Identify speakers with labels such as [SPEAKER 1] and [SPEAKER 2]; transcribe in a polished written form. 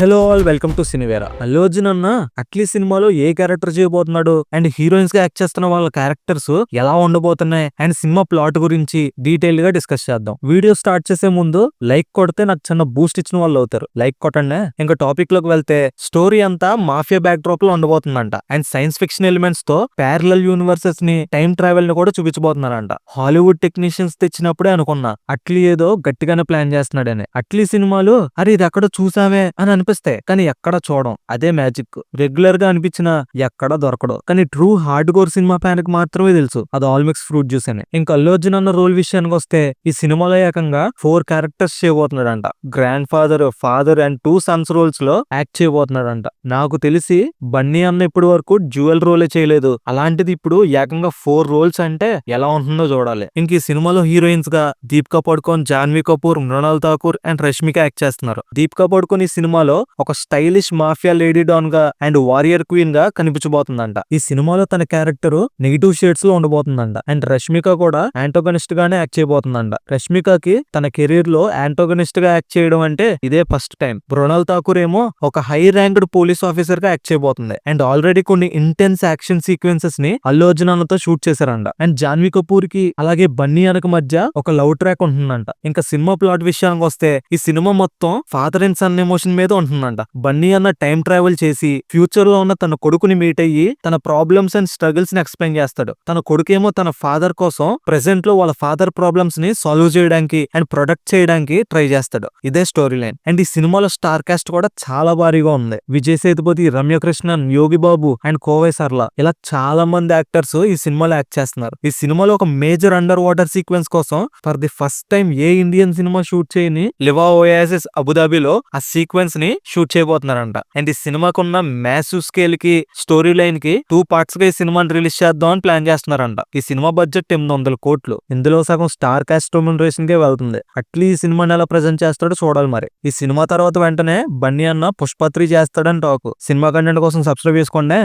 [SPEAKER 1] Hello all, welcome to సినివేరా. అల్లు అర్జున్ అన్న అట్లీ సినిమాలో ఏ క్యారెక్టర్ చేయబోతున్నాడు అండ్ హీరోయిన్స్ గా యాక్ట్ చేస్తున్న వాళ్ళ క్యారెక్టర్స్ ఎలా ఉండబోతున్నాయి అండ్ సినిమా ప్లాట్ గురించి డీటెయిల్ గా డిస్కస్ చేద్దాం. వీడియో స్టార్ట్ చేసే ముందు లైక్ కొడితే నాకు చిన్న బూస్ట్ ఇచ్చిన వాళ్ళు అవుతారు. లైక్ కొట్టండి. ఇంకా టాపిక్ లోకి వెళ్తే స్టోరీ అంతా మాఫియా బ్యాక్ డ్రాప్ లో ఉండబోతుందంట అండ్ సైన్స్ ఫిక్షన్ ఎలిమెంట్స్ తో ప్యారలల్ యూనివర్సెస్ ని టైం ట్రావెల్ ని కూడా చూపించబోతున్నారంట. హాలీవుడ్ టెక్నీషియన్స్ తెచ్చినప్పుడే అనుకున్నా అట్లీ ఏదో గట్టిగానే ప్లాన్ చేస్తున్నాడని. అట్లీ సినిమాలు అరే ఇది ఎక్కడ చూసావే అని అనిపిస్తాయి, కానీ ఎక్కడ చూడం. అదే మ్యాజిక్. రెగ్యులర్ గా అనిపించిన ఎక్కడ దొరకడు, కానీ true hard core cinema fan కి మాత్రమే తెలుసు అది ఆల్ మిక్స్ ఫ్రూట్ జ్యూస్ అని. ఇంకా అల్లు అర్జున్ అన్న రోల్ విషయానికి వస్తే ఈ సినిమాలో ఏకంగా 4 క్యారెక్టర్స్ చేయబోతున్నాడంట. Grandfather, father and 2 sons roles లో యాక్ట్ చేయబోతున్నాడంట. నాకు తెలిసి బన్నీ అన్న ఇప్పటి వరకు డ్యూయల్ రోలే చేయలేదు, అలాంటిది ఇప్పుడు ఏకంగా 4 రోల్స్ అంటే ఎలా ఉంటుందో చూడాలి. ఇంక ఈ సినిమాలో హీరోయిన్స్ గా దీపికా పడుకోన్, జాన్వీ కపూర్, మృణాల్ ఠాకూర్ అండ్ రష్మిక యాక్ట్ చేస్తున్నారు. దీపికా పడుకోన్ ఈ సినిమాలో ఒక స్టైలిష్ మాఫియా లేడీ డాన్ గా అండ్ వారియర్ క్వీన్ గా కనిపించబోతుందంట. ఈ సినిమాలో తన క్యారెక్టర్ నెగిటివ్ షేడ్స్ లో ఉండబోతుందంట. అండ్ రష్మిక కూడా యాంటోగనిస్ట్ గానే యాక్ట్ చేయబోతుందంట. రష్మికకి తన కెరీర్ లో యాంటోగనిస్ట్ గా యాక్ట్ చేయడం అంటే ఇదే ఫస్ట్ టైం. మృణాల్ ఠాకూర్ ఏమో ఒక హై ర్యాంక్డ్ పోలీస్ ఆఫీసర్ గా యాక్ట్ చేయబోతుంది. అండ్ ఆల్రెడీ కొన్ని ఇంటెన్స్ యాక్షన్ సీక్వెన్సెస్ ని అల్లు అర్జున్ అన్నతో షూట్ చేశారంట. అండ్ జాన్వీ కపూర్ కి అలాగే బన్నీ అనక మధ్య ఒక లవ్ ట్రాక్ ఉంటుందంట. ఇంకా సినిమా ప్లాట్ విషయానికి వస్తే ఈ సినిమా మొత్తం ఫాదర్ అండ్ సన్ ఎమోషన్ మీద ఉంటుందంట. బన్నీ అన్న టైం ట్రావెల్ చేసి ఫ్యూచర్ లో ఉన్న తన కొడుకుని మీట్ అయ్యి తన ప్రాబ్లమ్స్ అండ్ స్ట్రగుల్స్ ని ఎక్స్ప్లెయిన్ చేస్తాడు. తన కొడుకేమో తన ఫాదర్ కోసం ప్రెసెంట్ లో వాళ్ళ ఫాదర్ ప్రాబ్లమ్స్ ని సాల్వ్ చేయడానికి అండ్ ప్రొటెక్ట్ చేయడానికి ట్రై చేస్తాడు. ఇదే స్టోరీ లైన్. అండ్ ఈ సినిమాలో స్టార్ కాస్ట్ కూడా చాలా భారీగా ఉంది. విజయ్ సేతుపతి, రమ్యకృష్ణన్, యోగి బాబు అండ్ కోవై సర్లా ఇలా చాలా మంది యాక్టర్స్ ఈ సినిమాలో యాక్ట్ చేస్తున్నారు. ఈ సినిమాలో ఒక మేజర్ అండర్ వాటర్ సీక్వెన్స్ కోసం for the first time A Indian cinema shoot చేయని లివా ఓయాసిస్ అబుదాబిలో ఆ సీక్వెన్స్ ని షూట్ చేయబోతున్నారంట. అండ్ ఈ సినిమాకున్న మ్యాసివ్ స్కేల్ కి స్టోరీ లైన్ కి 2 పార్ట్స్ గా ఈ సినిమాని రిలీజ్ చేద్దాం అని ప్లాన్ చేస్తున్నారంట. ఈ సినిమా బడ్జెట్ 800 కోట్లు. ఇందులో సగం స్టార్ కాస్ట్ రెమ్యునరేషన్ కే వెళ్తుంది. అట్లీ ఈ సినిమాని ఎలా ప్రెజెంట్ చేస్తాడో చూడాలి మరి. ఈ సినిమా తర్వాత వెంటనే బన్నీ అన్న పుష్ప 3 చేస్తాడని టాక్. సినిమా కంటెంట్ కోసం సబ్స్క్రైబ్ చేసుకోండి.